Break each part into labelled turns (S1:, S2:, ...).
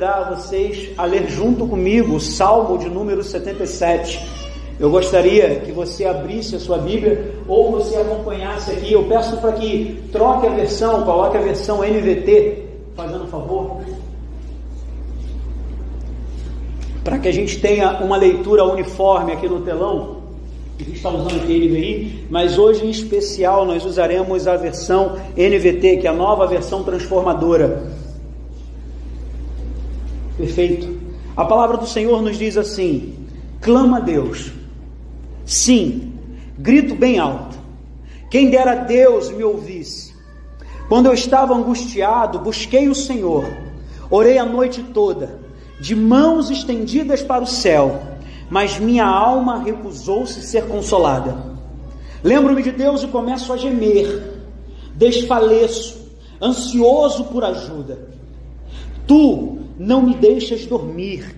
S1: convidar vocês a ler junto comigo o Salmo de número 77. Eu gostaria que você abrisse a sua Bíblia ou você acompanhasse aqui. Eu peço para que troque a versão, coloque a versão NVT, fazendo um favor, para que a gente tenha uma leitura uniforme aqui no telão. A gente está usando aqui NVI, mas hoje em especial nós usaremos a versão NVT, que é a nova versão transformadora. Perfeito. A palavra do Senhor nos diz assim: clama a Deus, sim, grito bem alto, quem dera Deus me ouvisse. Quando eu estava angustiado, busquei o Senhor, orei a noite toda, de mãos estendidas para o céu, mas minha alma recusou-se ser consolada. Lembro-me de Deus e começo a gemer, desfaleço, ansioso por ajuda. Tu não me deixas dormir,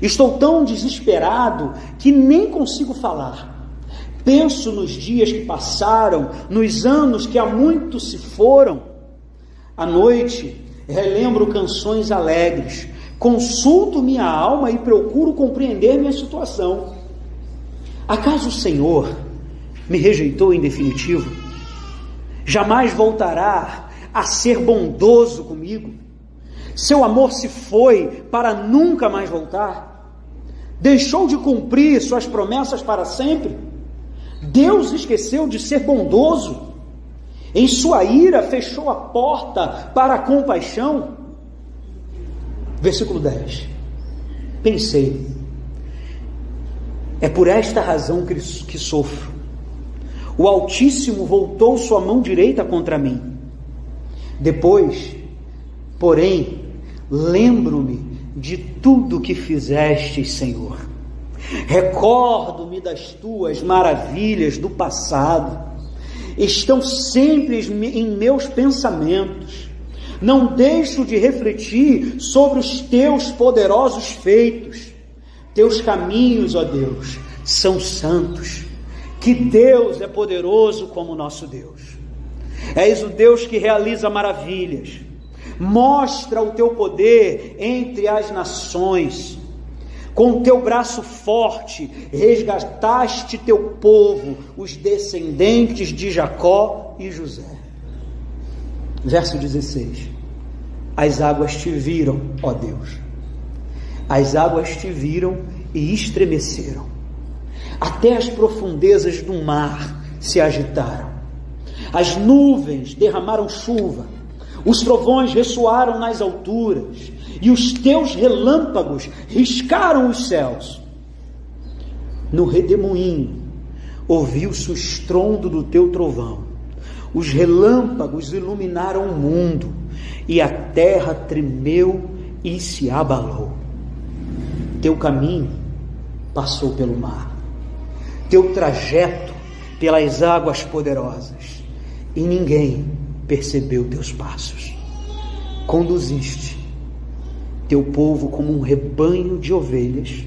S1: estou tão desesperado que nem consigo falar. Penso nos dias que passaram, nos anos que há muito se foram. À noite relembro canções alegres, consulto minha alma e procuro compreender minha situação. Acaso o Senhor me rejeitou em definitivo? Jamais voltará a ser bondoso comigo? Seu amor se foi para nunca mais voltar? Deixou de cumprir suas promessas para sempre? Deus esqueceu de ser bondoso? Em sua ira fechou a porta para a compaixão? Versículo 10. Pensei, é por esta razão que sofro. O Altíssimo voltou sua mão direita contra mim. Depois, porém, lembro-me de tudo que fizestes, Senhor. Recordo-me das tuas maravilhas do passado. Estão sempre em meus pensamentos. Não deixo de refletir sobre os teus poderosos feitos. Teus caminhos, ó Deus, são santos. Que Deus é poderoso como o nosso Deus. És o Deus que realiza maravilhas. Mostra o teu poder entre as nações. Com o teu braço forte resgataste teu povo, os descendentes de Jacó e José. Verso 16. As águas te viram, ó Deus. As águas te viram e estremeceram. Até as profundezas do mar se agitaram. As nuvens derramaram chuva. Os trovões ressoaram nas alturas. E os teus relâmpagos riscaram os céus. No redemoinho ouviu-se o estrondo do teu trovão. Os relâmpagos iluminaram o mundo, e a terra tremeu e se abalou. Teu caminho passou pelo mar, teu trajeto pelas águas poderosas, e ninguém percebeu teus passos. Conduziste teu povo como um rebanho de ovelhas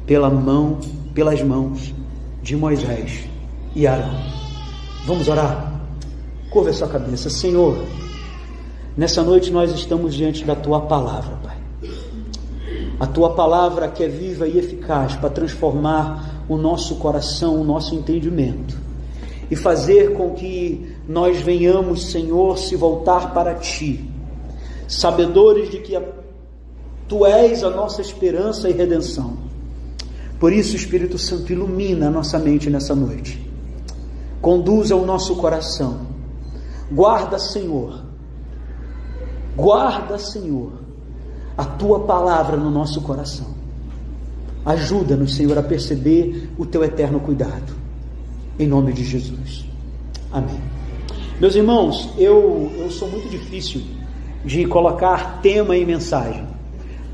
S1: pelas mãos de Moisés e Arão. Vamos orar? Curva a sua cabeça. Senhor, nessa noite nós estamos diante da Tua Palavra, Pai. A Tua Palavra que é viva e eficaz para transformar o nosso coração, o nosso entendimento e fazer com que nós venhamos, Senhor, se voltar para Ti, sabedores de que Tu és a nossa esperança e redenção. Por isso, Espírito Santo, ilumina a nossa mente nessa noite. Conduza o nosso coração. Guarda, Senhor, a Tua Palavra no nosso coração. Ajuda-nos, Senhor, a perceber o Teu eterno cuidado. Em nome de Jesus. Amém. Meus irmãos, eu sou muito difícil de colocar tema e mensagem.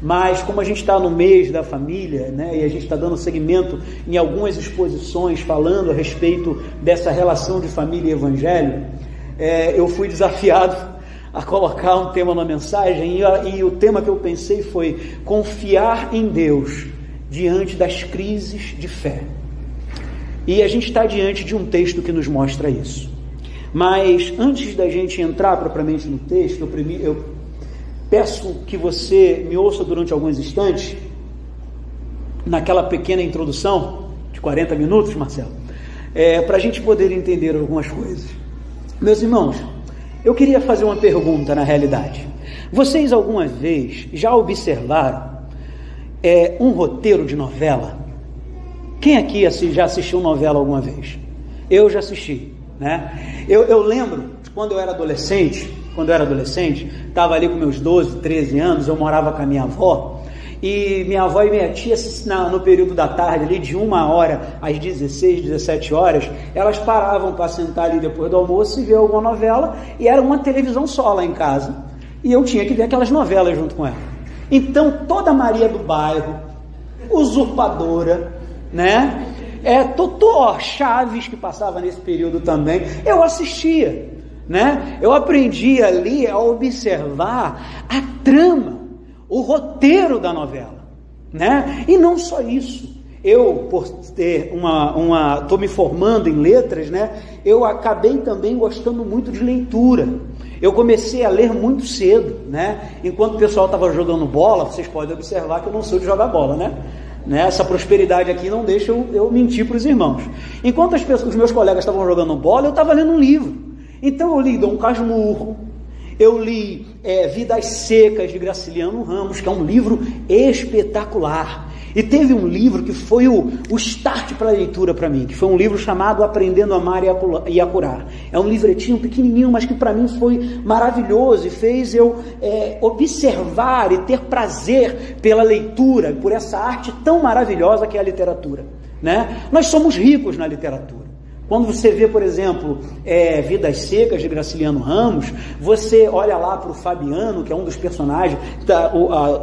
S1: Mas como a gente está no mês da família, né, e a gente está dando seguimento em algumas exposições falando a respeito dessa relação de família e evangelho, eu fui desafiado a colocar um tema na mensagem, e o tema que eu pensei foi confiar em Deus diante das crises de fé. E a gente está diante de um texto que nos mostra isso. Mas antes da gente entrar propriamente no texto, eu peço que você me ouça durante alguns instantes, naquela pequena introdução, de 40 minutos, Marcelo, para a gente poder entender algumas coisas. Meus irmãos, eu queria fazer uma pergunta na realidade. Vocês alguma vez já observaram um roteiro de novela? Quem aqui já assistiu novela alguma vez? Eu já assisti, né? Eu lembro, quando eu era adolescente, estava ali com meus 12, 13 anos, eu morava com a minha avó, e minha avó e minha tia, no período da tarde, ali de 1h às 16, 17 horas, elas paravam para sentar ali depois do almoço e ver alguma novela, e era uma televisão só lá em casa, e eu tinha que ver aquelas novelas junto com ela. Então, toda Maria do Bairro, Usurpadora, né? Totó, Chaves, que passava nesse período também, eu assistia, né? Eu aprendi ali a observar a trama, o roteiro da novela, né? E não só isso, eu, por ter estou me formando em letras, né? Eu acabei também gostando muito de leitura. Eu comecei a ler muito cedo, né? Enquanto o pessoal estava jogando bola, vocês podem observar que eu não sou de jogar bola, né? Essa prosperidade aqui não deixa eu mentir para os irmãos. Enquanto os meus colegas estavam jogando bola, eu estava lendo um livro. Então eu li Dom Casmurro, eu li Vidas Secas, de Graciliano Ramos, que é um livro espetacular. E teve um livro que foi o start para a leitura para mim, que foi um livro chamado Aprendendo a Amar e a Curar. É um livretinho pequenininho, mas que para mim foi maravilhoso e fez eu observar e ter prazer pela leitura, por essa arte tão maravilhosa que é a literatura, né? Nós somos ricos na literatura. Quando você vê, por exemplo, Vidas Secas, de Graciliano Ramos, você olha lá para o Fabiano, que é um dos personagens,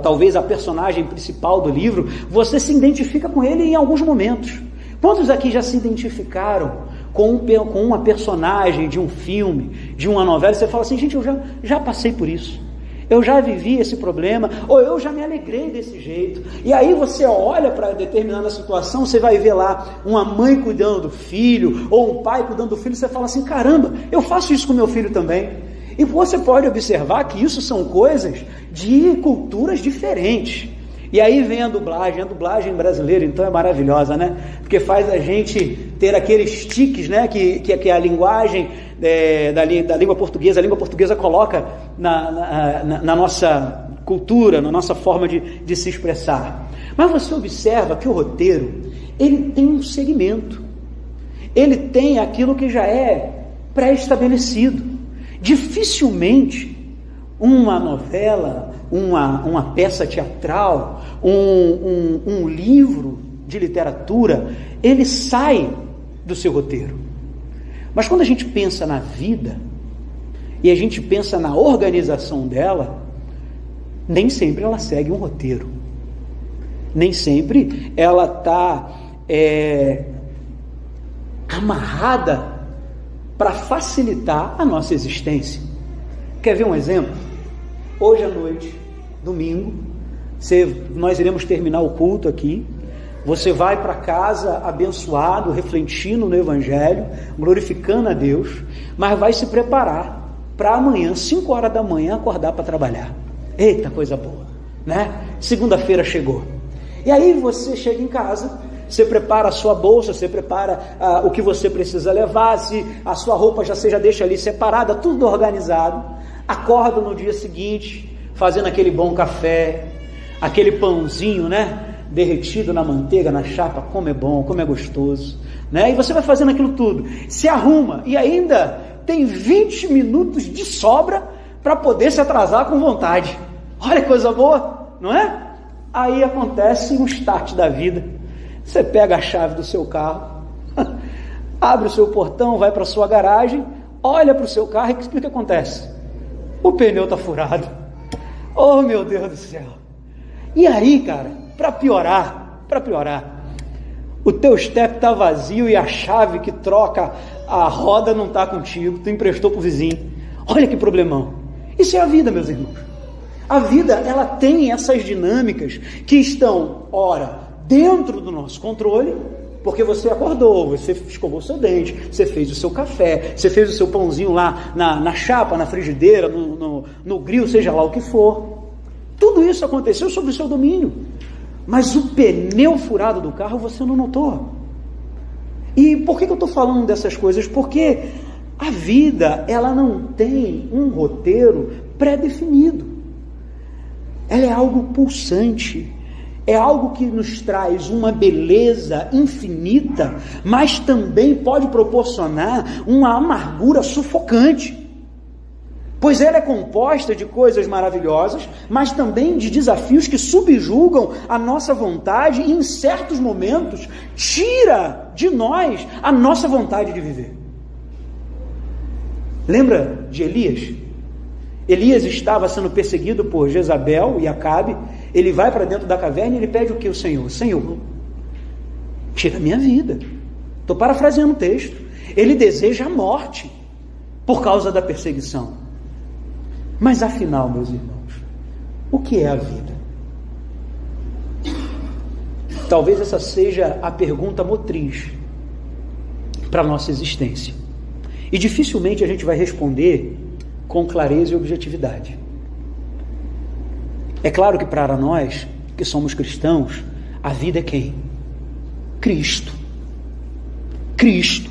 S1: talvez a personagem principal do livro, você se identifica com ele em alguns momentos. Quantos aqui já se identificaram com uma personagem de um filme, de uma novela, e você fala assim, gente, eu já passei por isso. Eu já vivi esse problema, ou eu já me alegrei desse jeito. E aí você olha para determinada situação, você vai ver lá uma mãe cuidando do filho, ou um pai cuidando do filho, você fala assim, caramba, eu faço isso com meu filho também. E você pode observar que isso são coisas de culturas diferentes. E aí vem a dublagem brasileira, então é maravilhosa, né? Porque faz a gente ter aqueles tiques, né? Que a linguagem da língua portuguesa, a língua portuguesa coloca na nossa cultura, na nossa forma de se expressar. Mas você observa que o roteiro, ele tem um segmento, ele tem aquilo que já é pré-estabelecido. Dificilmente uma novela, uma peça teatral, um livro de literatura, ele sai do seu roteiro. Mas quando a gente pensa na vida, e a gente pensa na organização dela, nem sempre ela segue um roteiro. Nem sempre ela está amarrada para facilitar a nossa existência. Quer ver um exemplo? Hoje à noite, domingo, nós iremos terminar o culto aqui. Você vai para casa abençoado, refletindo no Evangelho, glorificando a Deus, mas vai se preparar para amanhã, 5h da manhã, acordar para trabalhar. Eita, coisa boa, né? Segunda-feira chegou. E aí você chega em casa, você prepara a sua bolsa, você prepara o que você precisa levar, se a sua roupa você já deixa ali separada, tudo organizado. Acorda no dia seguinte, fazendo aquele bom café, aquele pãozinho, né? Derretido na manteiga, na chapa, como é bom, como é gostoso, né? E você vai fazendo aquilo tudo, se arruma e ainda tem 20 minutos de sobra para poder se atrasar com vontade. Olha que coisa boa, não é? Aí acontece um start da vida. Você pega a chave do seu carro, abre o seu portão, vai para a sua garagem, olha para o seu carro e o que acontece? O pneu está furado. Oh, meu Deus do céu. E aí, cara, para piorar, o teu step está vazio e a chave que troca a roda não está contigo, tu emprestou para o vizinho. Olha que problemão. Isso é a vida, meus irmãos. A vida, ela tem essas dinâmicas que estão, ora, dentro do nosso controle, porque você acordou, você escovou o seu dente, você fez o seu café, você fez o seu pãozinho lá na chapa, na frigideira, no grill, seja lá o que for. Tudo isso aconteceu sob o seu domínio. Mas o pneu furado do carro você não notou. E por que eu estou falando dessas coisas? Porque a vida, ela não tem um roteiro pré-definido. Ela é algo pulsante. É algo que nos traz uma beleza infinita, mas também pode proporcionar uma amargura sufocante. Pois ela é composta de coisas maravilhosas, mas também de desafios que subjugam a nossa vontade e, em certos momentos, tira de nós a nossa vontade de viver. Lembra de Elias? Elias estava sendo perseguido por Jezabel e Acabe. Ele vai para dentro da caverna e ele pede o que? O Senhor? Senhor, tira a minha vida. Estou parafraseando o texto. Ele deseja a morte por causa da perseguição. Mas afinal, meus irmãos, o que é a vida? Talvez essa seja a pergunta motriz para a nossa existência. E dificilmente a gente vai responder com clareza e objetividade. É claro que para nós, que somos cristãos, a vida é quem? Cristo. Cristo.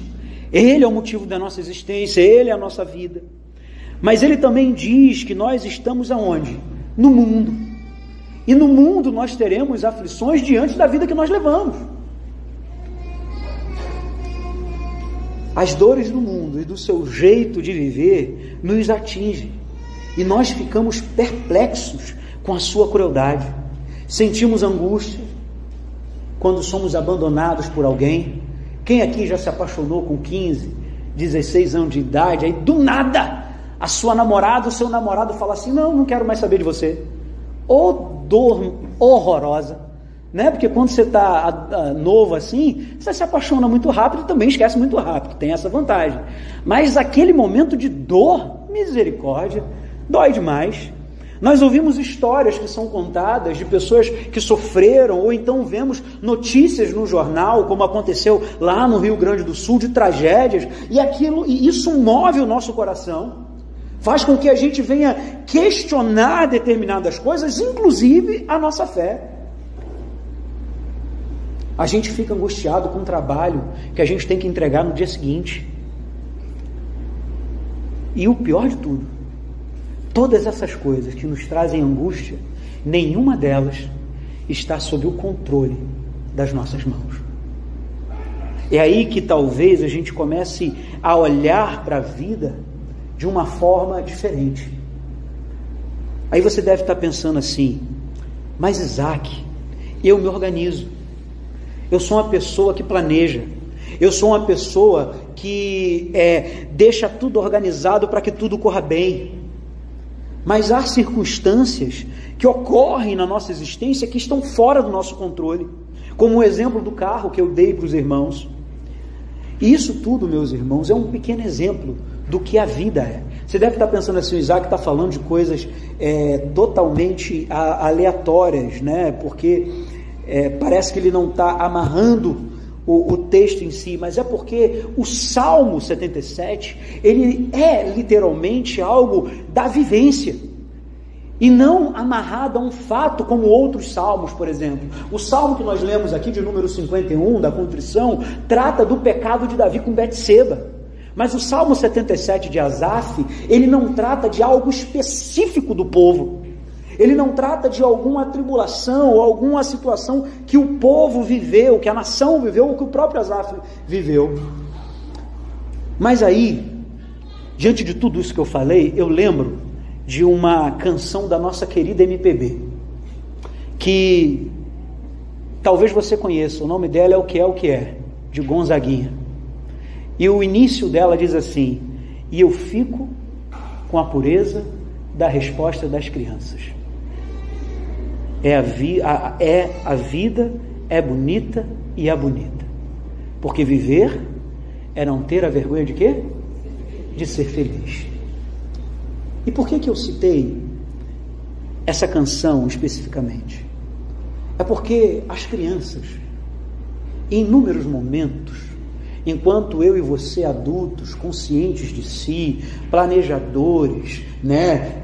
S1: Ele é o motivo da nossa existência, Ele é a nossa vida. Mas Ele também diz que nós estamos aonde? No mundo. E no mundo nós teremos aflições diante da vida que nós levamos. As dores do mundo e do seu jeito de viver nos atingem. E nós ficamos perplexos com a sua crueldade. Sentimos angústia quando somos abandonados por alguém. Quem aqui já se apaixonou com 15, 16 anos de idade, aí do nada a sua namorada, o seu namorado fala assim, não quero mais saber de você. Ou dor horrorosa, né? Porque quando você está novo assim, você se apaixona muito rápido e também esquece muito rápido, tem essa vantagem. Mas aquele momento de dor, misericórdia, dói demais. Nós ouvimos histórias que são contadas de pessoas que sofreram, ou então vemos notícias no jornal, como aconteceu lá no Rio Grande do Sul, de tragédias, e isso move o nosso coração, faz com que a gente venha questionar determinadas coisas, inclusive a nossa fé. A gente fica angustiado com o trabalho que a gente tem que entregar no dia seguinte. E o pior de tudo, todas essas coisas que nos trazem angústia, nenhuma delas está sob o controle das nossas mãos. É aí que talvez a gente comece a olhar para a vida de uma forma diferente. Aí você deve estar pensando assim, mas Isaac, eu me organizo, eu sou uma pessoa que planeja, eu sou uma pessoa que deixa tudo organizado para que tudo corra bem. Mas há circunstâncias que ocorrem na nossa existência que estão fora do nosso controle, como o exemplo do carro que eu dei para os irmãos. E isso tudo, meus irmãos, é um pequeno exemplo do que a vida é. Você deve estar pensando assim, o Isaac está falando de coisas totalmente aleatórias, né? Porque parece que ele não está amarrando o texto em si, mas é porque o Salmo 77, ele é literalmente algo da vivência, e não amarrado a um fato como outros salmos, por exemplo. O salmo que nós lemos aqui, de número 51, da contrição, trata do pecado de Davi com Betseba, mas o Salmo 77 de Asaf, ele não trata de algo específico do povo. Ele não trata de alguma tribulação ou alguma situação que o povo viveu, que a nação viveu, ou que o próprio Asaf viveu. Mas aí, diante de tudo isso que eu falei, eu lembro de uma canção da nossa querida MPB, que talvez você conheça. O nome dela é O Que É, de Gonzaguinha. E o início dela diz assim: e eu fico com a pureza da resposta das crianças. A vida é bonita e é bonita, porque viver é não ter a vergonha de quê? De ser feliz. E por que eu citei essa canção especificamente? É porque as crianças, em inúmeros momentos, enquanto eu e você, adultos, conscientes de si, planejadores, né,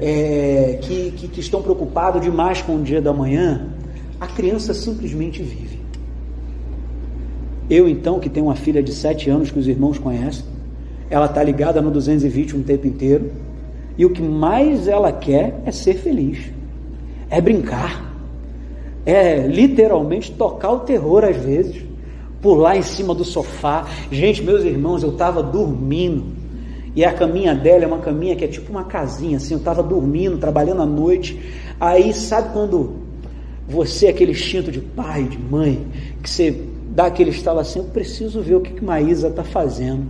S1: que estão preocupados demais com o dia da manhã, a criança simplesmente vive. Eu, então, que tenho uma filha de 7 anos, que os irmãos conhecem, ela está ligada no 220 o tempo inteiro, e o que mais ela quer é ser feliz, é brincar, é literalmente tocar o terror às vezes, pular em cima do sofá. Gente, meus irmãos, eu estava dormindo, e a caminha dela é uma caminha que é tipo uma casinha, assim, eu estava dormindo, trabalhando à noite, aí sabe quando você, aquele instinto de pai, de mãe, que você dá aquele estalo assim, eu preciso ver o que Maísa está fazendo.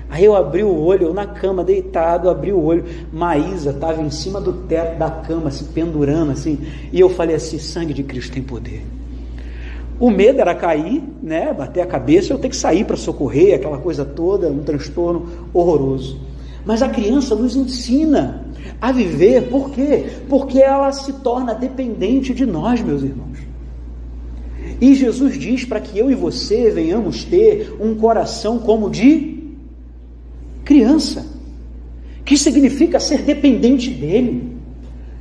S1: Aí eu abri o olho, eu na cama, deitado, abri o olho, Maísa estava em cima do teto da cama, assim, pendurando, assim, e eu falei assim, sangue de Cristo tem poder. O medo era cair, né, bater a cabeça, eu ter que sair para socorrer, aquela coisa toda, um transtorno horroroso. Mas a criança nos ensina a viver, por quê? Porque ela se torna dependente de nós, meus irmãos. E Jesus diz para que eu e você venhamos ter um coração como de criança, que significa ser dependente dele,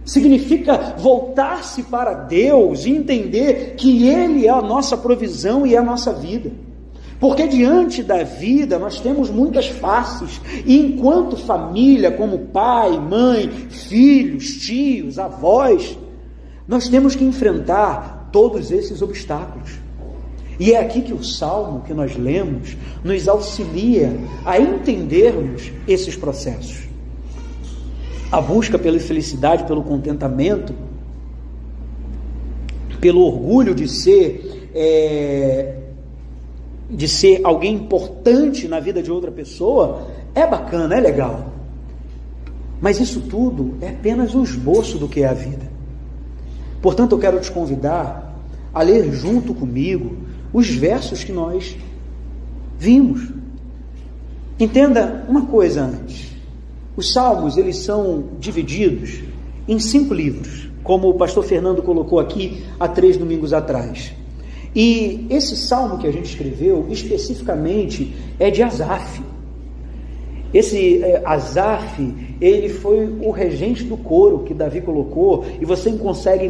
S1: significa voltar-se para Deus e entender que Ele é a nossa provisão e é a nossa vida, porque diante da vida nós temos muitas faces, e enquanto família, como pai, mãe, filhos, tios, avós, nós temos que enfrentar todos esses obstáculos. E é aqui que o Salmo que nós lemos nos auxilia a entendermos esses processos. A busca pela felicidade, pelo contentamento, pelo orgulho de ser alguém importante na vida de outra pessoa, é bacana, é legal. Mas isso tudo é apenas um esboço do que é a vida. Portanto, eu quero te convidar a ler junto comigo os versos que nós vimos. Entenda uma coisa antes. Os salmos, eles são divididos em 5 livros, como o pastor Fernando colocou aqui há 3 domingos atrás. E esse salmo que a gente escreveu, especificamente, é de Asaf. Esse Asaf, ele foi o regente do coro que Davi colocou, e você consegue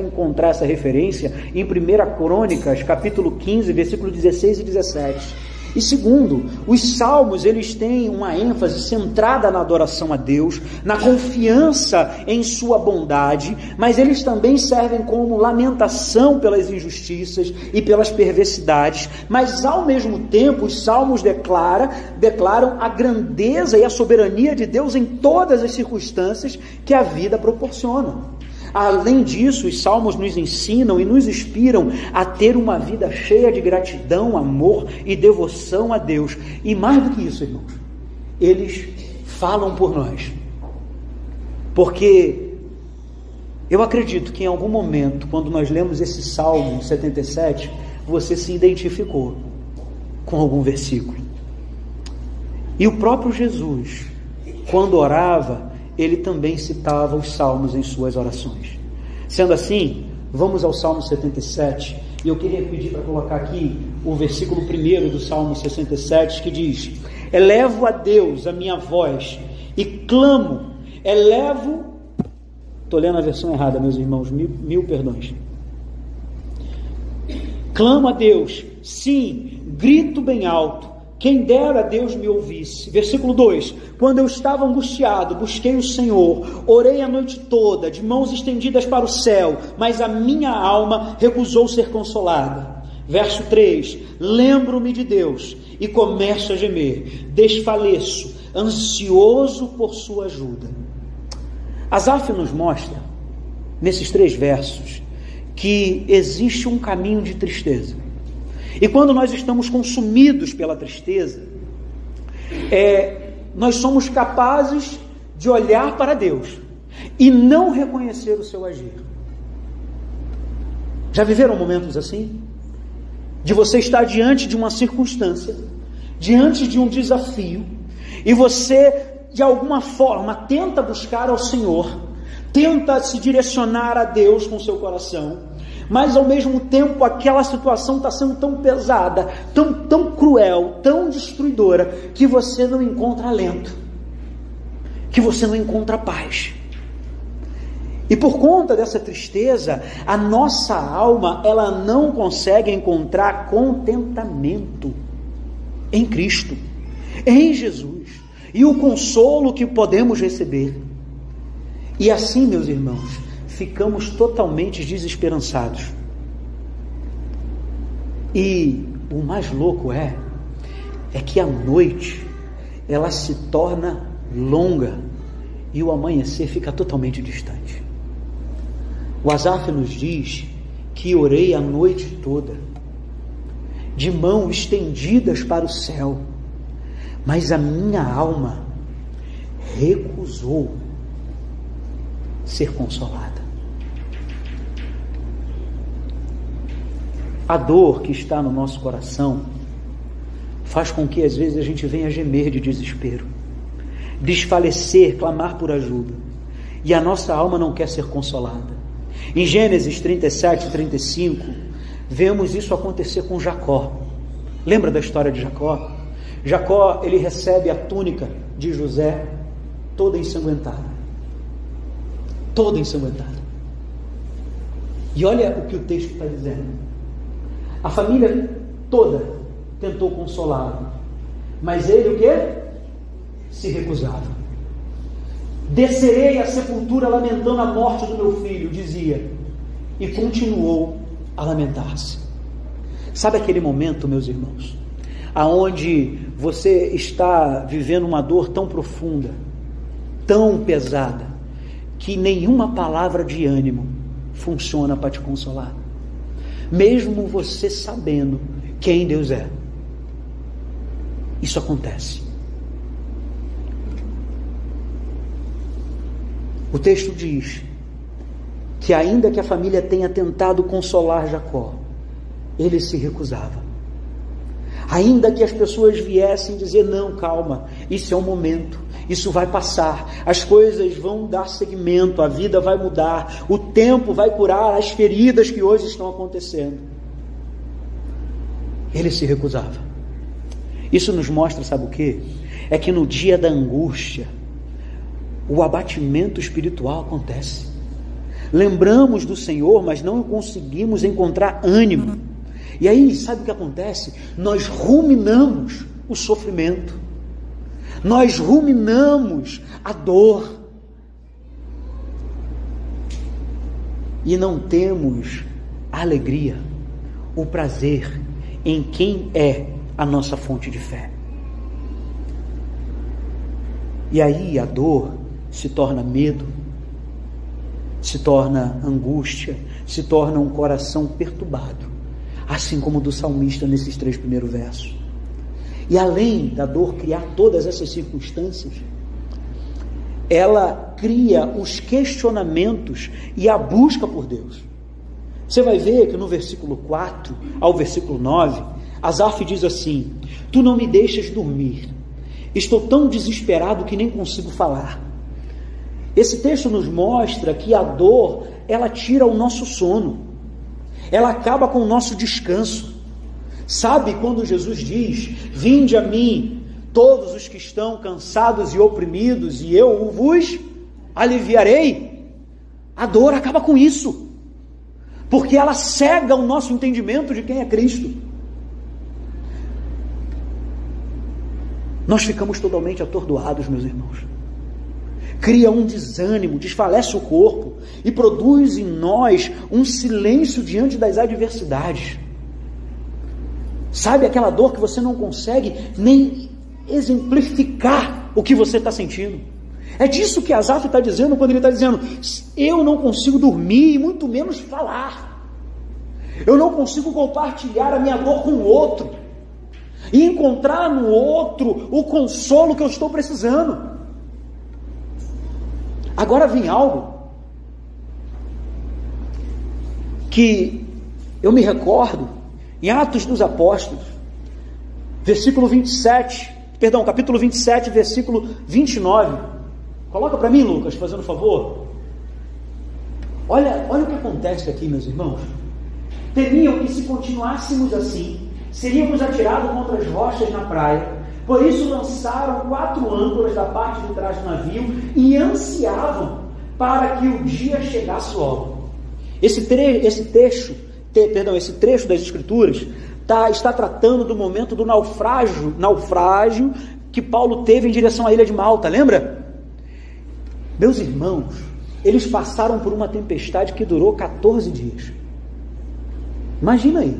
S1: encontrar essa referência em 1 Crônicas, capítulo 15, versículo 16 e 17. E segundo, os salmos, eles têm uma ênfase centrada na adoração a Deus, na confiança em sua bondade, mas eles também servem como lamentação pelas injustiças e pelas perversidades, mas ao mesmo tempo os salmos declaram a grandeza e a soberania de Deus em todas as circunstâncias que a vida proporciona. Além disso, os salmos nos ensinam e nos inspiram a ter uma vida cheia de gratidão, amor e devoção a Deus. E mais do que isso, irmãos, eles falam por nós. Porque eu acredito que em algum momento, quando nós lemos esse Salmo 77, você se identificou com algum versículo. E o próprio Jesus, quando orava, ele também citava os salmos em suas orações. Sendo assim, vamos ao Salmo 77, e eu queria pedir para colocar aqui o versículo 1 do Salmo 67, que diz: elevo a Deus a minha voz e clamo, estou lendo a versão errada, meus irmãos, mil perdões. Clamo a Deus, sim, grito bem alto, quem dera Deus me ouvisse. Versículo 2: quando eu estava angustiado, busquei o Senhor, orei a noite toda, de mãos estendidas para o céu, mas a minha alma recusou ser consolada. Verso 3: lembro-me de Deus e começo a gemer, desfaleço, ansioso por sua ajuda. Asaf nos mostra, nesses 3 versos, que existe um caminho de tristeza. E quando nós estamos consumidos pela tristeza, nós somos capazes de olhar para Deus e não reconhecer o seu agir. Já viveram momentos assim? De você estar diante de uma circunstância, diante de um desafio, e você, de alguma forma, tenta buscar ao Senhor, tenta se direcionar a Deus com seu coração, mas ao mesmo tempo aquela situação está sendo tão pesada, tão cruel, tão destruidora, que você não encontra alento, que você não encontra paz. E por conta dessa tristeza, a nossa alma, ela não consegue encontrar contentamento em Cristo, em Jesus, e o consolo que podemos receber. E assim, meus irmãos, ficamos totalmente desesperançados. E o mais louco é que a noite, ela se torna longa, e o amanhecer fica totalmente distante. O Asaf nos diz que orei a noite toda, de mãos estendidas para o céu, mas a minha alma recusou ser consolada. A dor que está no nosso coração faz com que às vezes a gente venha gemer de desespero, desfalecer, clamar por ajuda, e a nossa alma não quer ser consolada. Em Gênesis 37 e 35, vemos isso acontecer com Jacó. Lembra da história de Jacó? Jacó, ele recebe a túnica de José toda ensanguentada. Toda ensanguentada. E olha o que o texto está dizendo. A família toda tentou consolá-lo, mas ele o quê? Se recusava. Descerei à sepultura lamentando a morte do meu filho, dizia, e continuou a lamentar-se. Sabe aquele momento, meus irmãos, aonde você está vivendo uma dor tão profunda, tão pesada, que nenhuma palavra de ânimo funciona para te consolar, mesmo você sabendo quem Deus é? Isso acontece. O texto diz que ainda que a família tenha tentado consolar Jacó, ele se recusava. Ainda que as pessoas viessem dizer, não, calma, isso é um momento, isso vai passar, as coisas vão dar seguimento, a vida vai mudar, o tempo vai curar as feridas que hoje estão acontecendo. Ele se recusava. Isso nos mostra, sabe o quê? É que no dia da angústia, o abatimento espiritual acontece. Lembramos do Senhor, mas não conseguimos encontrar ânimo. E aí, sabe o que acontece? Nós ruminamos o sofrimento. Nós ruminamos a dor. E não temos a alegria, o prazer em quem é a nossa fonte de fé. E aí a dor se torna medo, se torna angústia, se torna um coração perturbado, assim como o do salmista nesses 3 primeiros versos. E além da dor criar todas essas circunstâncias, ela cria os questionamentos e a busca por Deus. Você vai ver que no versículo 4 ao versículo 9, Asaf diz assim: tu não me deixas dormir, estou tão desesperado que nem consigo falar. Esse texto nos mostra que a dor, ela tira o nosso sono, ela acaba com o nosso descanso. Sabe quando Jesus diz, vinde a mim, todos os que estão cansados e oprimidos, e eu vos aliviarei? A dor acaba com isso, porque ela cega o nosso entendimento de quem é Cristo. Nós ficamos totalmente atordoados, meus irmãos. Cria um desânimo, desfalece o corpo e produz em nós um silêncio diante das adversidades. Sabe aquela dor que você não consegue nem exemplificar o que você está sentindo? É disso que Asaf está dizendo quando ele está dizendo, eu não consigo dormir e muito menos falar. Eu não consigo compartilhar a minha dor com o outro e encontrar no outro o consolo que eu estou precisando. Agora vem algo que eu me recordo em Atos dos Apóstolos, capítulo 27, versículo 29. Coloca para mim, Lucas, fazendo favor. Olha o que acontece aqui, meus irmãos. Temiam que, se continuássemos assim, seríamos atirados contra as rochas na praia. Por isso lançaram 4 âncoras da parte de trás do navio e ansiavam para que o dia chegasse logo. Esse trecho das Escrituras está tratando do momento do naufrágio que Paulo teve em direção à ilha de Malta, lembra? Meus irmãos, eles passaram por uma tempestade que durou 14 dias. Imagina aí,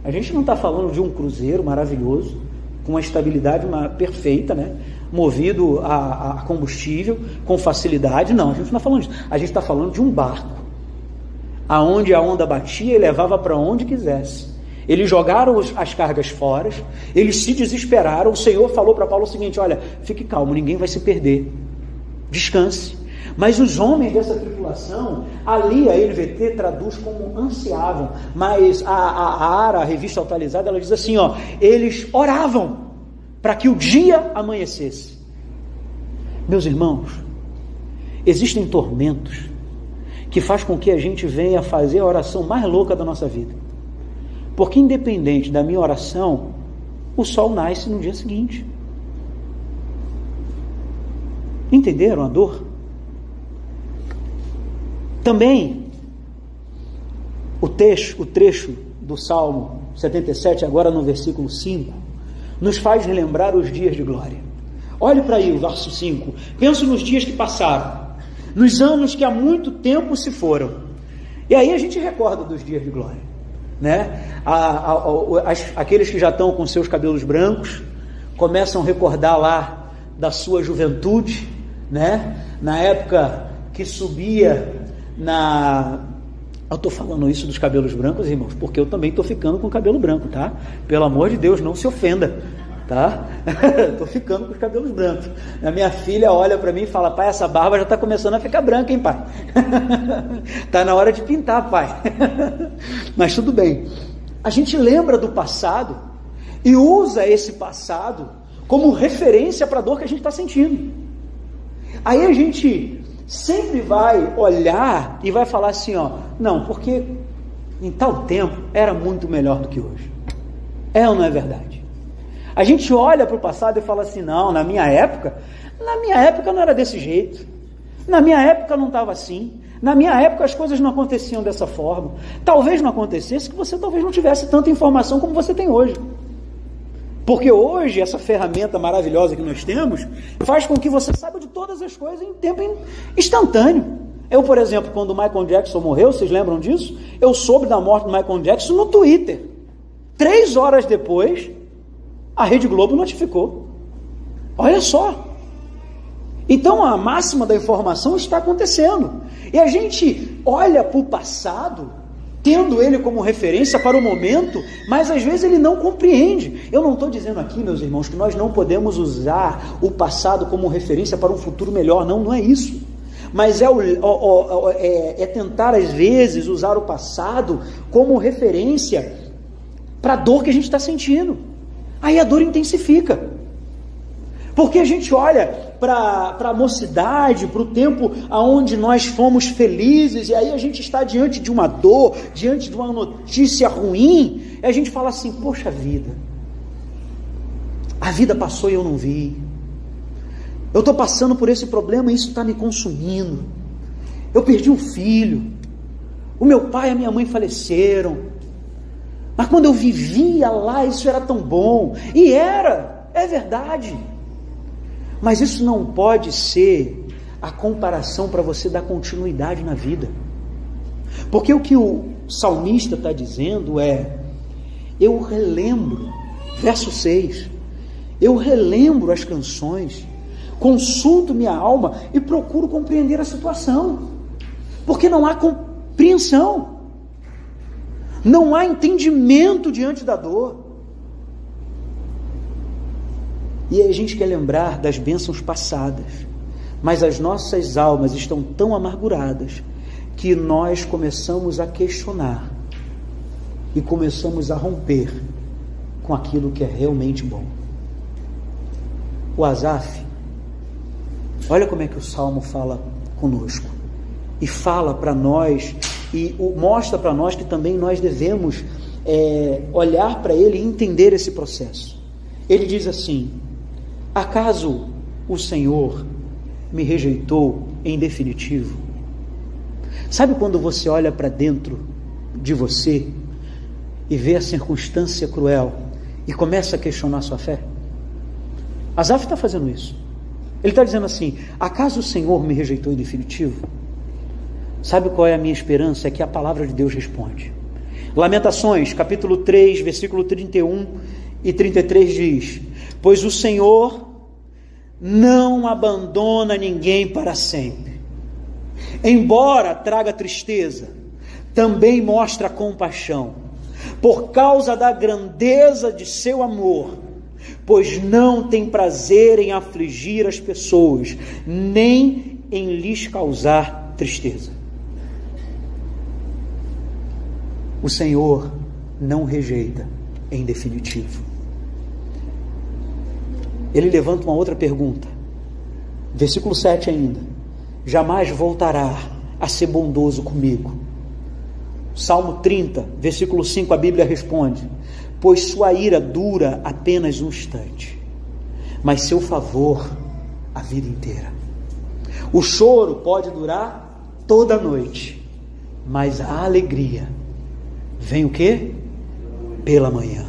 S1: a gente não está falando de um cruzeiro maravilhoso, com uma estabilidade perfeita, né? Movido a combustível, com facilidade, não, a gente não está falando disso, a gente está falando de um barco, aonde a onda batia e levava para onde quisesse. Eles jogaram as cargas fora, eles se desesperaram, o Senhor falou para Paulo o seguinte: olha, fique calmo, ninguém vai se perder, descanse. Mas os homens dessa tripulação, ali a NVT traduz como ansiavam, mas a revista atualizada, ela diz assim, eles oravam para que o dia amanhecesse. Meus irmãos, existem tormentos que faz com que a gente venha fazer a oração mais louca da nossa vida, porque independente da minha oração, o sol nasce no dia seguinte. Entenderam a dor? Também, o trecho do Salmo 77, agora no versículo 5, nos faz relembrar os dias de glória. Olhe para aí o verso 5. Penso nos dias que passaram, nos anos que há muito tempo se foram. E aí a gente recorda dos dias de glória, né? Aqueles que já estão com seus cabelos brancos, começam a recordar lá da sua juventude, né? Na época que subia eu estou falando isso dos cabelos brancos, irmãos, porque eu também estou ficando com cabelo branco, tá? Pelo amor de Deus, não se ofenda, tá? Estou ficando com os cabelos brancos. A minha filha olha para mim e fala: pai, essa barba já está começando a ficar branca, hein, pai? Está na hora de pintar, pai. Mas tudo bem. A gente lembra do passado e usa esse passado como referência para a dor que a gente está sentindo. Aí a gente sempre vai olhar e vai falar assim, não, porque em tal tempo era muito melhor do que hoje. É ou não é verdade? A gente olha para o passado e fala assim, não, na minha época não era desse jeito, na minha época não estava assim, na minha época as coisas não aconteciam dessa forma, talvez não acontecesse que você talvez não tivesse tanta informação como você tem hoje. Porque hoje, essa ferramenta maravilhosa que nós temos, faz com que você saiba de todas as coisas em tempo instantâneo. Eu, por exemplo, quando o Michael Jackson morreu, vocês lembram disso? Eu soube da morte do Michael Jackson no Twitter. 3 horas depois, a Rede Globo notificou. Olha só. Então, a máxima da informação está acontecendo. E a gente olha para o passado, tendo ele como referência para o momento, mas às vezes ele não compreende. Eu não estou dizendo aqui, meus irmãos, que nós não podemos usar o passado como referência para um futuro melhor, não é isso. Mas é tentar às vezes usar o passado como referência para a dor que a gente está sentindo. Aí a dor intensifica. Porque a gente olha para a mocidade, para o tempo onde nós fomos felizes, e aí a gente está diante de uma dor, diante de uma notícia ruim, e a gente fala assim, poxa vida, a vida passou e eu não vi, eu estou passando por esse problema e isso está me consumindo, eu perdi um filho, o meu pai e a minha mãe faleceram, mas quando eu vivia lá, isso era tão bom, e é verdade. Mas isso não pode ser a comparação para você dar continuidade na vida. Porque o que o salmista está dizendo é, eu relembro, verso 6, eu relembro as canções, consulto minha alma e procuro compreender a situação. Porque não há compreensão, não há entendimento diante da dor. E a gente quer lembrar das bênçãos passadas, mas as nossas almas estão tão amarguradas que nós começamos a questionar e começamos a romper com aquilo que é realmente bom. O Asaf, olha como é que o Salmo fala conosco e fala para nós e mostra para nós que também nós devemos olhar para ele e entender esse processo. Ele diz assim: acaso o Senhor me rejeitou em definitivo? Sabe quando você olha para dentro de você e vê a circunstância cruel e começa a questionar sua fé? Asaf está fazendo isso. Ele está dizendo assim: acaso o Senhor me rejeitou em definitivo? Sabe qual é a minha esperança? É que a palavra de Deus responde. Lamentações, capítulo 3, versículo 31 e 33 diz: pois o Senhor não abandona ninguém para sempre. Embora traga tristeza, também mostra compaixão, por causa da grandeza de seu amor, pois não tem prazer em afligir as pessoas, nem em lhes causar tristeza. O Senhor não rejeita em definitivo. Ele levanta uma outra pergunta, versículo 7 ainda: jamais voltará a ser bondoso comigo. Salmo 30, versículo 5, a Bíblia responde: pois sua ira dura apenas um instante, mas seu favor a vida inteira. O choro pode durar toda a noite, mas a alegria vem o quê? Pela manhã.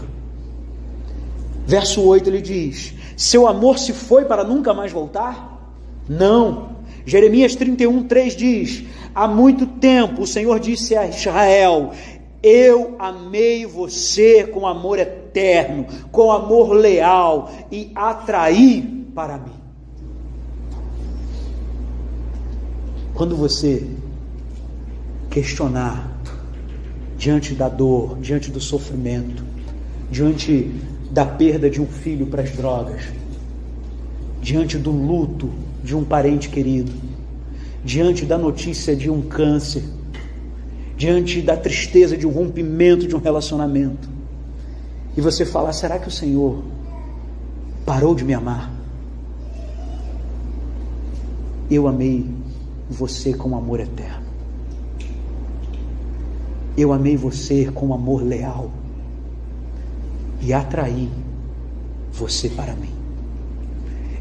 S1: Verso 8 ele diz: seu amor se foi para nunca mais voltar? Não. Jeremias 31, 3 diz: há muito tempo o Senhor disse a Israel: eu amei você com amor eterno, com amor leal, e atraí para mim. Quando você questionar diante da dor, diante do sofrimento, diante da perda de um filho para as drogas, diante do luto de um parente querido, diante da notícia de um câncer, diante da tristeza de um rompimento de um relacionamento, e você falar: será que o Senhor parou de me amar? Eu amei você com amor eterno. Eu amei você com amor leal e atraí você para mim.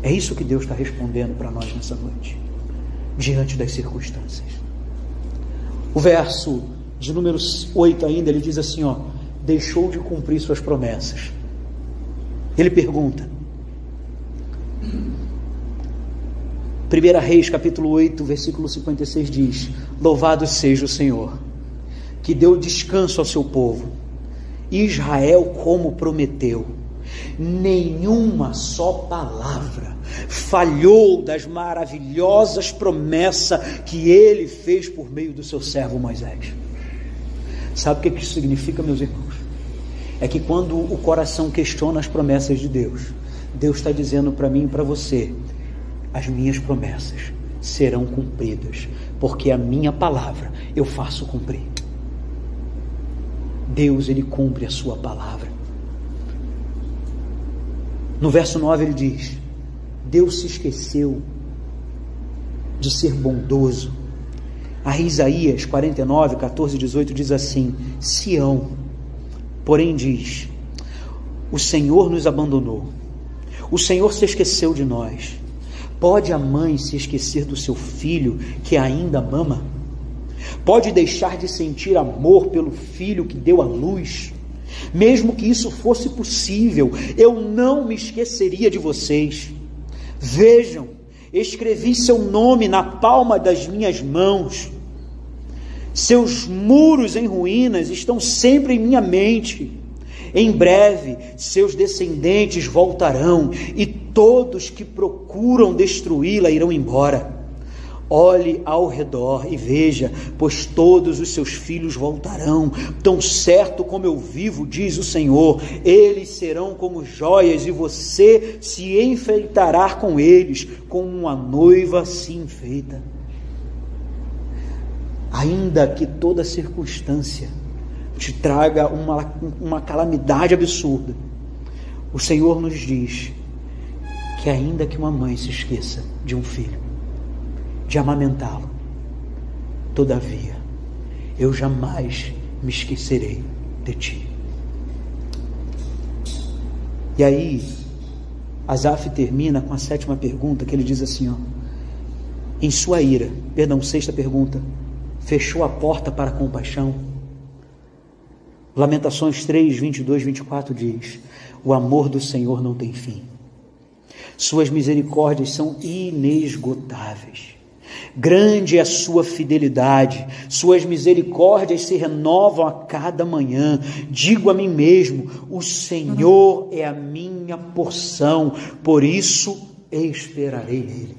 S1: É isso que Deus está respondendo para nós nessa noite, diante das circunstâncias. O verso de número 8 ainda, ele diz assim, deixou de cumprir suas promessas. Ele pergunta, 1 Reis capítulo 8, versículo 56 diz: louvado seja o Senhor, que deu descanso ao seu povo, Israel, como prometeu. Nenhuma só palavra falhou das maravilhosas promessas que ele fez por meio do seu servo Moisés. Sabe o que isso significa, meus irmãos? É que quando o coração questiona as promessas de Deus, Deus está dizendo para mim e para você: as minhas promessas serão cumpridas, porque a minha palavra eu faço cumprir. Deus, ele cumpre a sua palavra. No verso 9 ele diz: Deus se esqueceu de ser bondoso. A Isaías 49, 14 e 18 diz assim: Sião, porém diz: o Senhor nos abandonou, o Senhor se esqueceu de nós. Pode a mãe se esquecer do seu filho que ainda mama? Pode deixar de sentir amor pelo filho que deu à luz? Mesmo que isso fosse possível, eu não me esqueceria de vocês. Vejam, escrevi seu nome na palma das minhas mãos. Seus muros em ruínas estão sempre em minha mente. Em breve, seus descendentes voltarão, e todos que procuram destruí-la irão embora. Olhe ao redor e veja, pois todos os seus filhos voltarão, tão certo como eu vivo, diz o Senhor. Eles serão como joias, e você se enfeitará com eles, como uma noiva se enfeita. Ainda que toda circunstância te traga uma calamidade absurda, o Senhor nos diz que ainda que uma mãe se esqueça de um filho, de amamentá-lo, todavia eu jamais me esquecerei de ti. E aí, Asaf termina com a 7ª pergunta, que ele diz assim, ó, em sua ira, 6ª pergunta, fechou a porta para a compaixão? Lamentações 3, 22, 24 diz, o amor do Senhor não tem fim, suas misericórdias são inesgotáveis, grande é a sua fidelidade, suas misericórdias se renovam a cada manhã. Digo a mim mesmo, o Senhor é a minha porção, por isso esperarei nele.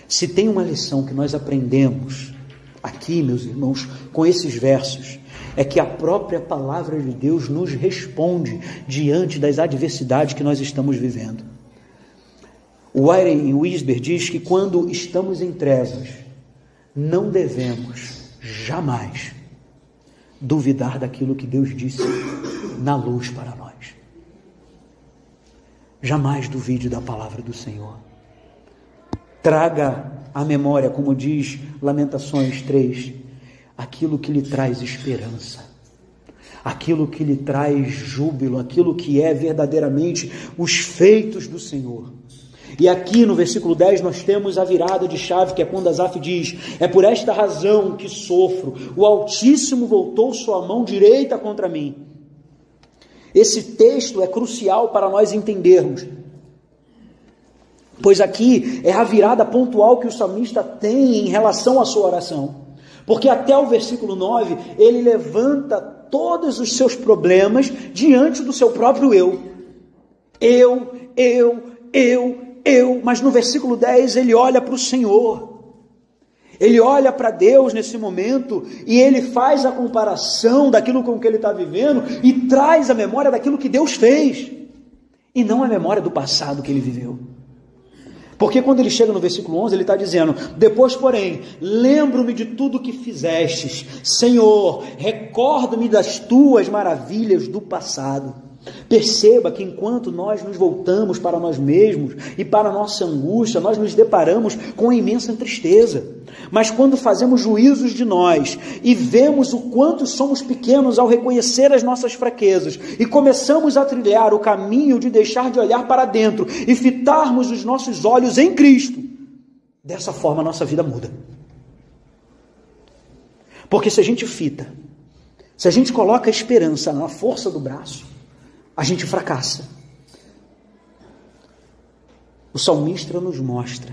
S1: Se tem uma lição que nós aprendemos aqui, meus irmãos, com esses versos, é que a própria palavra de Deus nos responde diante das adversidades que nós estamos vivendo. O Warren Wiersbe diz que quando estamos em trevas, não devemos jamais duvidar daquilo que Deus disse na luz para nós. Jamais duvide da palavra do Senhor. Traga à memória, como diz Lamentações 3, aquilo que lhe traz esperança, aquilo que lhe traz júbilo, aquilo que é verdadeiramente os feitos do Senhor. E aqui no versículo 10 nós temos a virada de chave, que é quando Asaf diz, é por esta razão que sofro, o Altíssimo voltou sua mão direita contra mim. Esse texto é crucial para nós entendermos, pois aqui é a virada pontual que o salmista tem em relação à sua oração, porque até o versículo 9 ele levanta todos os seus problemas diante do seu próprio mas no versículo 10 ele olha para o Senhor, ele olha para Deus nesse momento e ele faz a comparação daquilo com que ele está vivendo e traz a memória daquilo que Deus fez e não a memória do passado que ele viveu. Porque quando ele chega no versículo 11, ele está dizendo, depois, porém, lembro-me de tudo que fizestes, Senhor, recordo-me das tuas maravilhas do passado. Perceba que enquanto nós nos voltamos para nós mesmos e para a nossa angústia, nós nos deparamos com imensa tristeza. Mas quando fazemos juízos de nós e vemos o quanto somos pequenos ao reconhecer as nossas fraquezas e começamos a trilhar o caminho de deixar de olhar para dentro e fitarmos os nossos olhos em Cristo, dessa forma a nossa vida muda. Porque se a gente fita, se a gente coloca a esperança na força do braço, a gente fracassa. O salmista nos mostra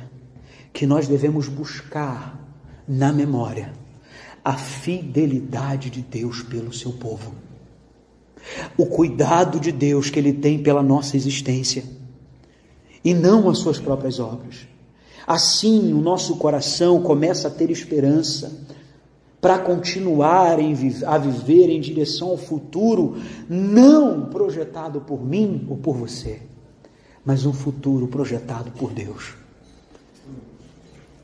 S1: que nós devemos buscar na memória a fidelidade de Deus pelo seu povo, o cuidado de Deus que Ele tem pela nossa existência e não as suas próprias obras. Assim o nosso coração começa a ter esperança para continuar a viver em direção ao futuro, não projetado por mim ou por você, mas um futuro projetado por Deus.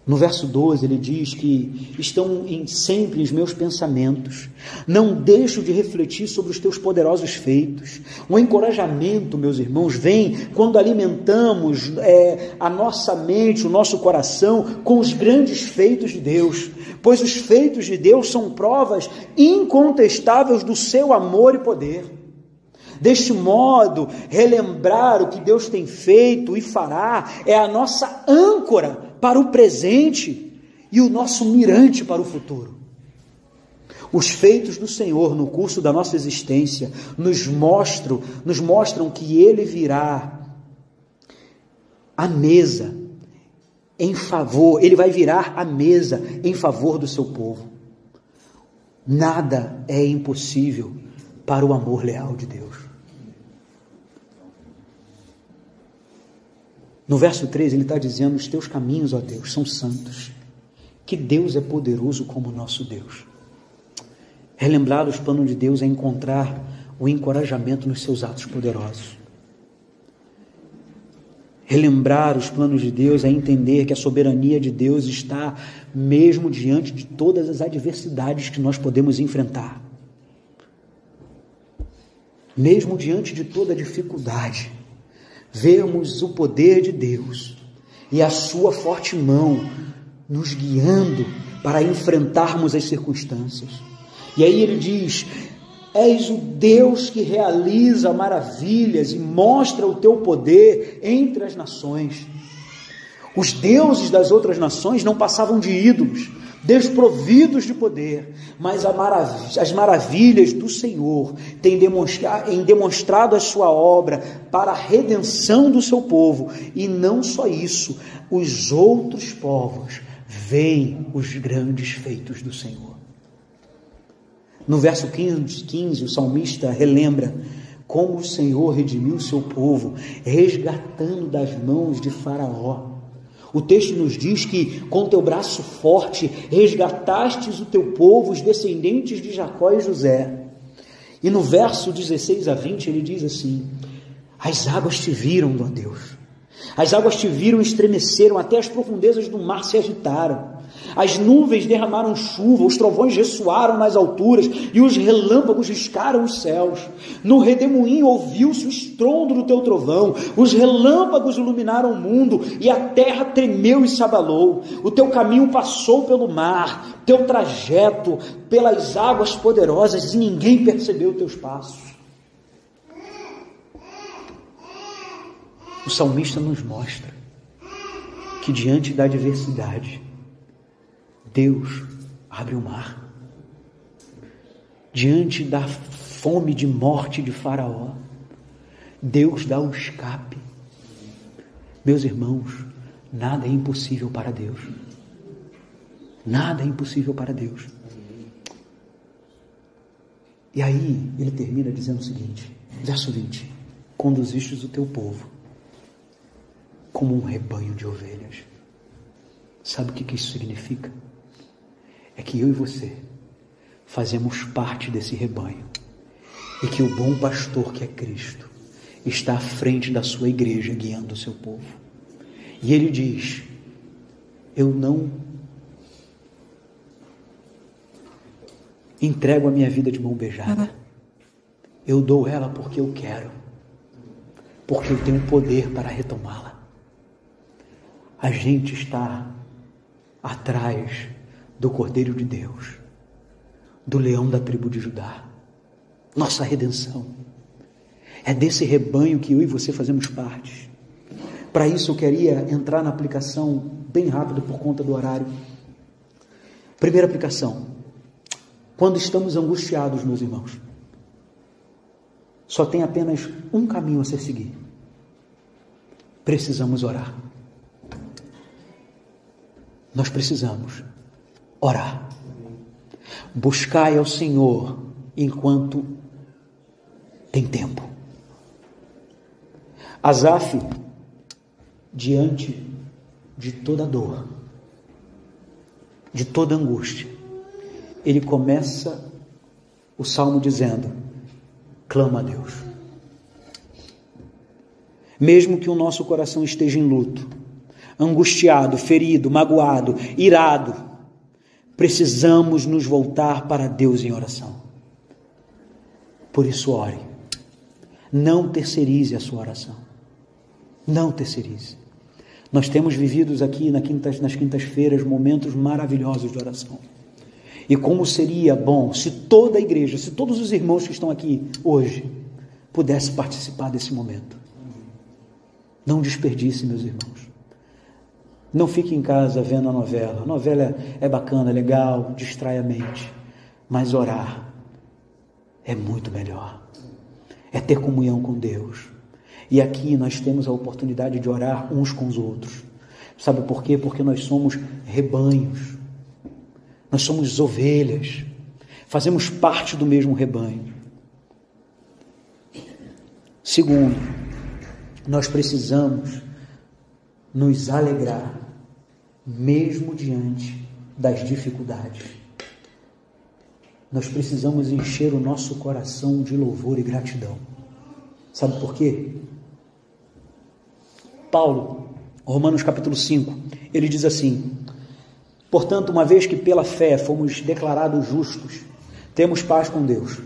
S1: No verso 12 ele diz que estão sempre os meus pensamentos, não deixo de refletir sobre os teus poderosos feitos. O encorajamento, meus irmãos, vem quando alimentamos a nossa mente, o nosso coração com os grandes feitos de Deus, pois os feitos de Deus são provas incontestáveis do seu amor e poder. Deste modo, relembrar o que Deus tem feito e fará é a nossa âncora para o presente e o nosso mirante para o futuro. Os feitos do Senhor no curso da nossa existência nos mostram que Ele virá à mesa em favor, Ele vai virar a mesa em favor do seu povo. Nada é impossível para o amor leal de Deus. No verso 3 ele está dizendo, os teus caminhos, ó Deus, são santos. Que Deus é poderoso como o nosso Deus. Relembrar os planos de Deus é encontrar o encorajamento nos seus atos poderosos. Relembrar os planos de Deus é entender que a soberania de Deus está mesmo diante de todas as adversidades que nós podemos enfrentar. Mesmo diante de toda dificuldade, vemos o poder de Deus e a sua forte mão nos guiando para enfrentarmos as circunstâncias. E aí ele diz: és o Deus que realiza maravilhas e mostra o teu poder entre as nações. Os deuses das outras nações não passavam de ídolos, desprovidos de poder, mas as maravilhas do Senhor têm demonstrado a sua obra para a redenção do seu povo. E não só isso, os outros povos veem os grandes feitos do Senhor. No verso 15, o salmista relembra como o Senhor redimiu o seu povo, resgatando das mãos de Faraó. O texto nos diz que com teu braço forte resgatastes o teu povo, os descendentes de Jacó e José. E no verso 16 a 20 ele diz assim: as águas te viram, ó Deus. As águas te viram e estremeceram, até as profundezas do mar se agitaram. As nuvens derramaram chuva, os trovões ressoaram nas alturas e os relâmpagos riscaram os céus. No redemoinho ouviu-se o estrondo do teu trovão, os relâmpagos iluminaram o mundo e a terra tremeu e se abalou. O teu caminho passou pelo mar, teu trajeto pelas águas poderosas, e ninguém percebeu teus passos. O salmista nos mostra que diante da adversidade, Deus abre o mar. Diante da fome de morte de Faraó, Deus dá o escape. Meus irmãos, nada é impossível para Deus. Nada é impossível para Deus. E aí ele termina dizendo o seguinte, verso 20: conduzistes o teu povo como um rebanho de ovelhas. Sabe o que isso significa? É que eu e você fazemos parte desse rebanho e que o bom pastor, que é Cristo, está à frente da sua igreja guiando o seu povo. E ele diz: eu não entrego a minha vida de mão beijada, eu dou ela porque eu quero, porque eu tenho poder para retomá-la. A gente está atrás do Cordeiro de Deus, do leão da tribo de Judá. Nossa redenção é desse rebanho que eu e você fazemos parte. Para isso eu queria entrar na aplicação bem rápido por conta do horário. Primeira aplicação: quando estamos angustiados, meus irmãos, só tem apenas um caminho a ser seguido. Precisamos orar. Nós precisamos orar. Buscai ao Senhor enquanto tem tempo. Asaf, diante de toda dor, de toda angústia, ele começa o salmo dizendo: clama a Deus. Mesmo que o nosso coração esteja em luto, angustiado, ferido, magoado, irado, precisamos nos voltar para Deus em oração. Por isso ore. Não terceirize a sua oração. Não terceirize. Nós temos vivido aqui nas quintas-feiras momentos maravilhosos de oração. E como seria bom se toda a igreja, se todos os irmãos que estão aqui hoje pudessem participar desse momento. Não desperdice, meus irmãos. Não fique em casa vendo a novela. A novela é bacana, é legal, distrai a mente. Mas orar é muito melhor. É ter comunhão com Deus. E aqui nós temos a oportunidade de orar uns com os outros. Sabe por quê? Porque nós somos rebanhos. Nós somos ovelhas. Fazemos parte do mesmo rebanho. Segundo, nós precisamos nos alegrar, mesmo diante das dificuldades. Nós precisamos encher o nosso coração de louvor e gratidão. Sabe por quê? Paulo, Romanos capítulo 5, ele diz assim: portanto, uma vez que pela fé fomos declarados justos, temos paz com Deus,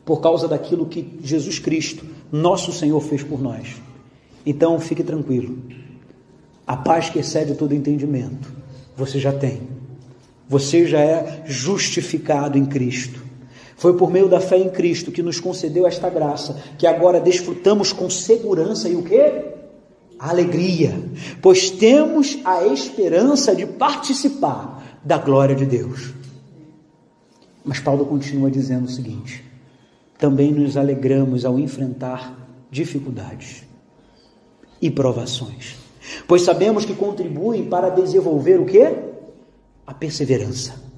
S1: por causa daquilo que Jesus Cristo, nosso Senhor, fez por nós. Então, fique tranquilo. A paz que excede todo entendimento, você já tem, Você já é justificado em Cristo. Foi por meio da fé em Cristo que nos concedeu esta graça, que agora desfrutamos com segurança e o quê? Alegria, pois temos a esperança de participar da glória de Deus. Mas Paulo continua dizendo o seguinte: também nos alegramos ao enfrentar dificuldades e provações, pois sabemos que contribuem para desenvolver o quê? A perseverança.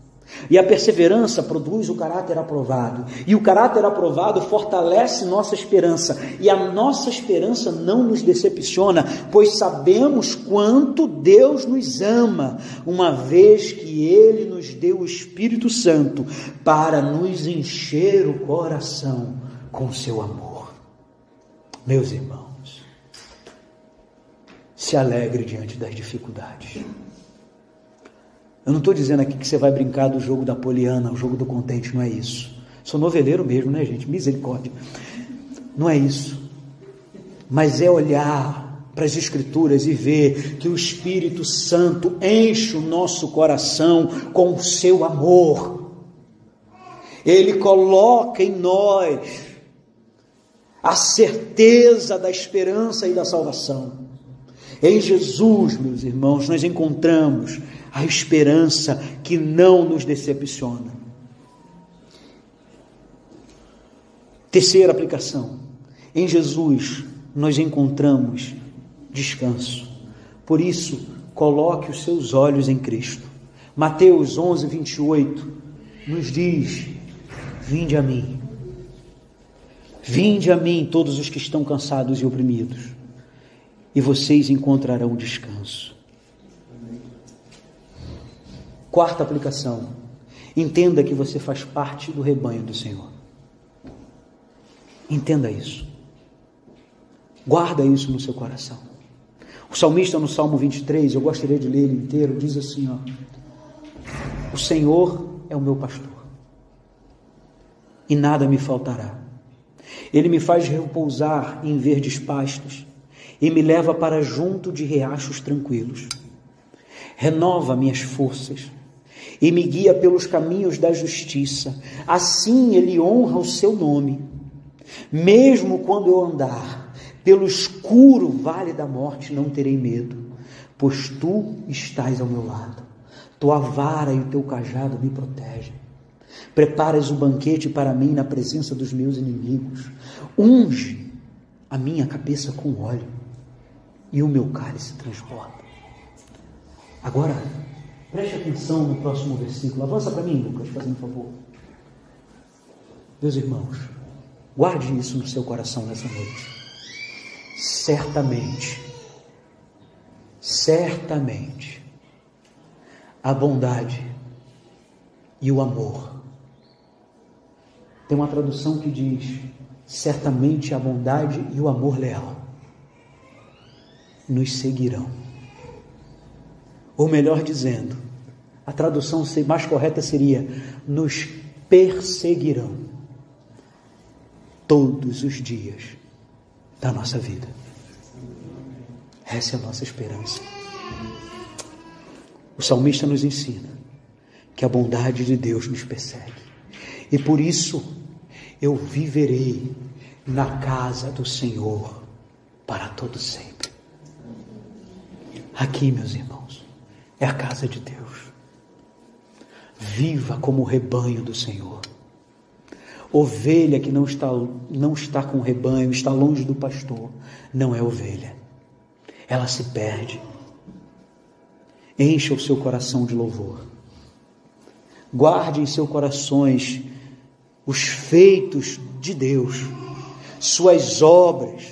S1: E a perseverança produz o caráter aprovado. E o caráter aprovado fortalece nossa esperança. E a nossa esperança não nos decepciona, pois sabemos quanto Deus nos ama, uma vez que Ele nos deu o Espírito Santo para nos encher o coração com seu amor. Meus irmãos, se alegre diante das dificuldades. Eu não estou dizendo aqui que você vai brincar do jogo da Poliana, o jogo do contente, não é isso. Sou noveleiro mesmo, né, gente? Misericórdia. Não é isso. Mas é olhar para as Escrituras e ver que o Espírito Santo enche o nosso coração com o seu amor. Ele coloca em nós a certeza da esperança e da salvação. Em Jesus, meus irmãos, nós encontramos a esperança que não nos decepciona. Terceira aplicação: em Jesus nós encontramos descanso. Por isso, coloque os seus olhos em Cristo. Mateus 11, 28 nos diz: vinde a mim todos os que estão cansados e oprimidos, e vocês encontrarão descanso. Quarta aplicação: entenda que você faz parte do rebanho do Senhor. Entenda isso. Guarda isso no seu coração. O salmista no Salmo 23, eu gostaria de ler ele inteiro, diz assim, ó: o Senhor é o meu pastor, e nada me faltará. Ele me faz repousar em verdes pastos, e me leva para junto de riachos tranquilos. Renova minhas forças, e me guia pelos caminhos da justiça. Assim Ele honra o seu nome. Mesmo quando eu andar pelo escuro vale da morte, não terei medo, pois Tu estás ao meu lado. Tua vara e o Teu cajado me protegem. Preparas o banquete para mim na presença dos meus inimigos. Unge a minha cabeça com óleo, e o meu cálice transborda. Agora, preste atenção no próximo versículo. Avança para mim, Lucas, fazendo favor. Meus irmãos, guarde isso no seu coração nessa noite. Certamente, a bondade e o amor. Tem uma tradução que diz: certamente a bondade e o amor leal nos seguirão. Ou melhor dizendo, a tradução mais correta seria: nos perseguirão todos os dias da nossa vida. Essa é a nossa esperança. O salmista nos ensina que a bondade de Deus nos persegue, e por isso eu viverei na casa do Senhor para todo sempre. Aqui, meus irmãos, é a casa de Deus. Viva como o rebanho do Senhor. Ovelha que não está com o rebanho, está longe do pastor, não é ovelha. Ela se perde. Encha o seu coração de louvor. Guarde em seus corações os feitos de Deus. Suas obras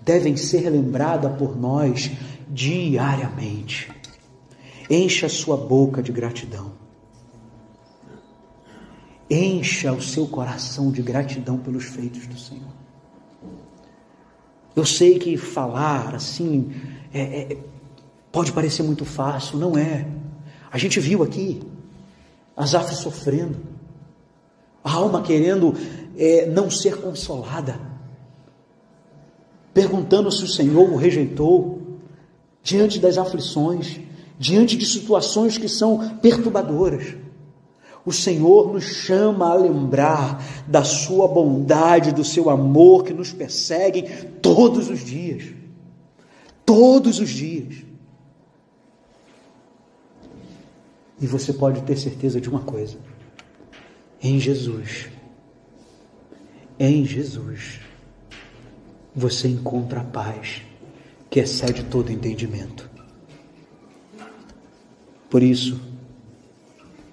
S1: devem ser lembradas por nós diariamente. Encha a sua boca de gratidão. Encha o seu coração de gratidão pelos feitos do Senhor. Eu sei que falar assim pode parecer muito fácil, não é. A gente viu aqui Asaf sofrendo, a alma querendo não ser consolada, perguntando se o Senhor o rejeitou diante das aflições. diante de situações que são perturbadoras, o Senhor nos chama a lembrar da sua bondade, do seu amor que nos perseguem todos os dias. Todos os dias. E você pode ter certeza de uma coisa: em Jesus, você encontra a paz que excede todo entendimento. Por isso,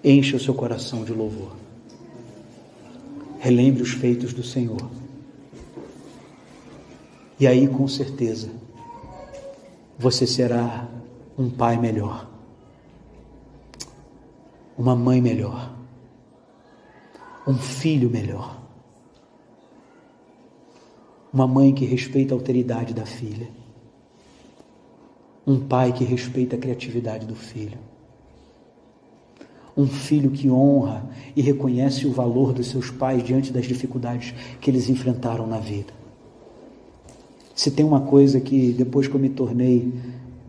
S1: encha o seu coração de louvor. Relembre os feitos do Senhor. E aí, com certeza, você será um pai melhor, uma mãe melhor, um filho melhor, uma mãe que respeita a alteridade da filha, um pai que respeita a criatividade do filho, um filho que honra e reconhece o valor dos seus pais diante das dificuldades que eles enfrentaram na vida. Se tem uma coisa que depois que eu me tornei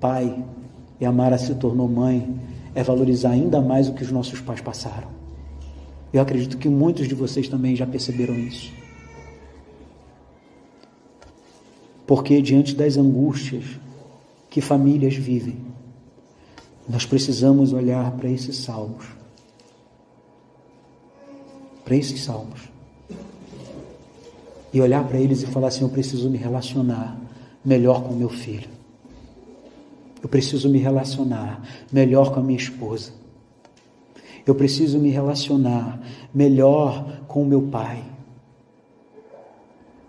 S1: pai e a Mara se tornou mãe, é valorizar ainda mais o que os nossos pais passaram. Eu acredito que muitos de vocês também já perceberam isso. Porque diante das angústias que famílias vivem, nós precisamos olhar para esses salmos. E olhar para eles e falar assim: eu preciso me relacionar melhor com meu filho. Eu preciso me relacionar melhor com a minha esposa. Eu preciso me relacionar melhor com o meu pai.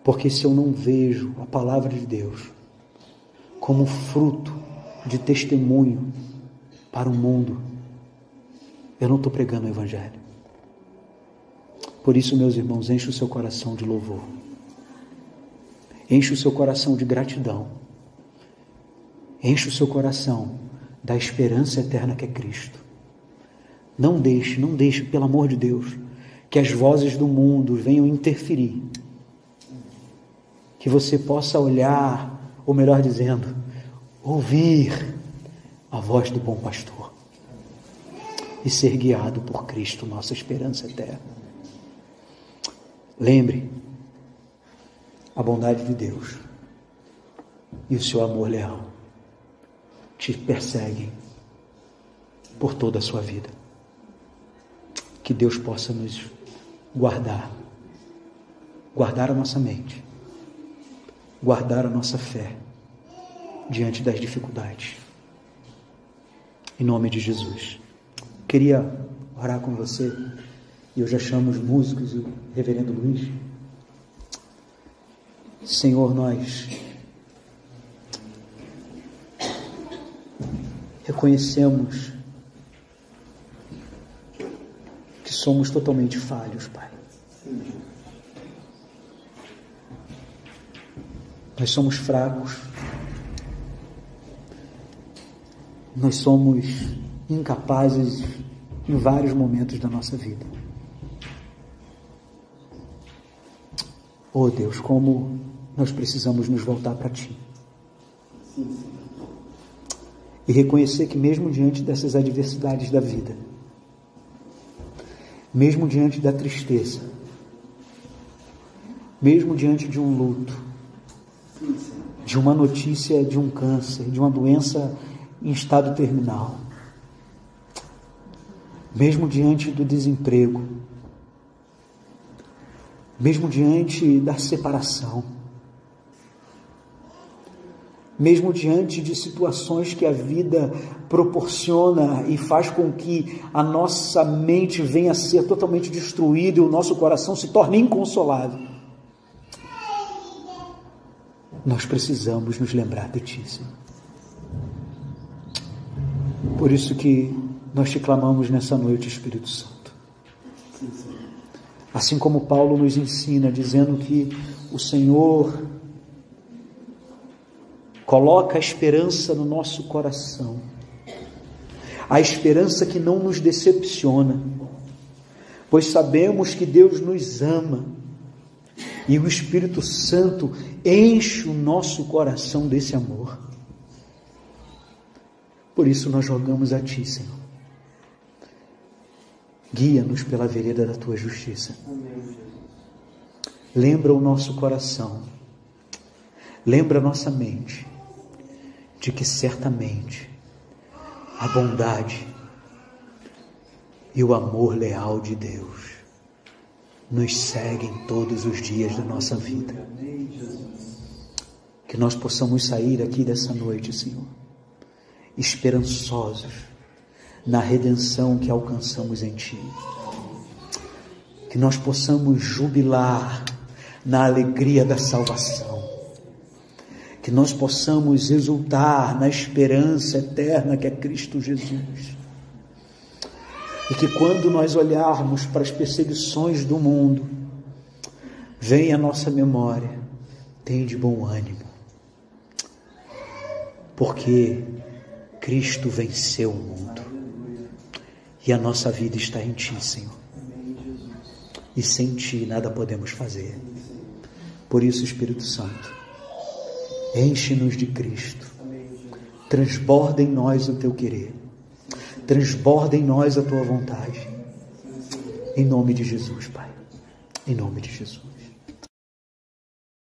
S1: Porque se eu não vejo a palavra de Deus como fruto de testemunho para o mundo, eu não estou pregando o Evangelho. Por isso, meus irmãos, enche o seu coração de louvor. Enche o seu coração de gratidão. Enche o seu coração da esperança eterna que é Cristo. Não deixe, pelo amor de Deus, que as vozes do mundo venham interferir. Que você possa olhar, ou melhor dizendo, ouvir a voz do bom pastor e ser guiado por Cristo, nossa esperança eterna. Lembre, a bondade de Deus e o seu amor leal te perseguem por toda a sua vida. Que Deus possa nos guardar a nossa mente, guardar a nossa fé diante das dificuldades. Em nome de Jesus. Queria orar com você, e eu já chamo os músicos e o reverendo Luiz. Senhor, nós reconhecemos que somos totalmente falhos, Pai. Nós somos fracos. Nós somos incapazes em vários momentos da nossa vida. Oh Deus, como nós precisamos nos voltar para Ti. E reconhecer que mesmo diante dessas adversidades da vida, mesmo diante da tristeza, mesmo diante de um luto, de uma notícia de um câncer, de uma doença em estado terminal, mesmo diante do desemprego, mesmo diante da separação, mesmo diante de situações que a vida proporciona e faz com que a nossa mente venha a ser totalmente destruída e o nosso coração se torne inconsolável, nós precisamos nos lembrar de Ti, Senhor. Por isso que nós te clamamos nessa noite, Espírito Santo. Assim como Paulo nos ensina, dizendo que o Senhor coloca a esperança no nosso coração, a esperança que não nos decepciona, pois sabemos que Deus nos ama e o Espírito Santo enche o nosso coração desse amor. Por isso nós rogamos a Ti, Senhor. Guia-nos pela vereda da Tua justiça. Lembra o nosso coração, lembra a nossa mente, de que certamente a bondade e o amor leal de Deus nos seguem todos os dias da nossa vida. Que nós possamos sair aqui dessa noite, Senhor, esperançosos na redenção que alcançamos em Ti. Que nós possamos jubilar na alegria da salvação. Que nós possamos exultar na esperança eterna que é Cristo Jesus. E que quando nós olharmos para as perseguições do mundo, venha à nossa memória, tende bom ânimo. Porque Cristo venceu o mundo. E a nossa vida está em Ti, Senhor. E sem Ti nada podemos fazer. Por isso, Espírito Santo, enche-nos de Cristo. Transborda em nós o Teu querer. Transborda em nós a Tua vontade. Em nome de Jesus, Pai. Em nome de Jesus.